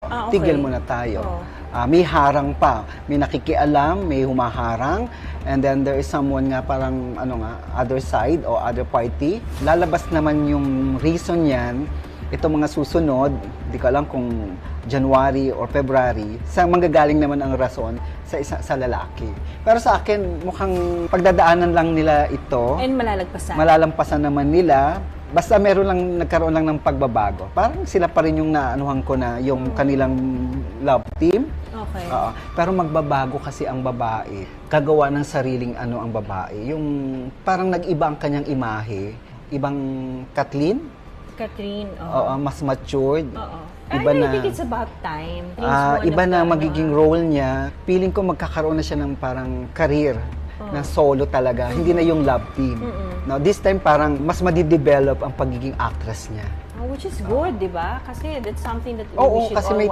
Okay. tigil muna tayo. Oo. May harang pa, may nakikialam, may humaharang, and then there is someone nga parang other side o other party. Lalabas naman yung reason niyan, itong mga susunod, hindi ko alam kung January or February, sa manggagaling naman ang rason sa lalaki. Pero sa akin, mukhang pagdadaanan lang nila ito. And malalagpasan. Malalampasan naman nila. Basta nagkaroon lang ng pagbabago. Parang sila pa rin yung naanuhan ko na yung kanilang love team. Okay. Pero magbabago kasi ang babae. Gagawa ng sariling ang babae. Yung parang nag-iba ang kanyang imahe. Ibang Kathleen. Catherine, Mas matured. Oo. Iba I na. think it's about time. Iba na magiging role niya. Feeling ko magkakaroon na siya ng parang career na solo talaga. Hindi na yung love team. Now, this time parang mas madidevelop ang pagiging actress niya. Which is good, di ba? Kasi that's something that we Oo, should kasi all may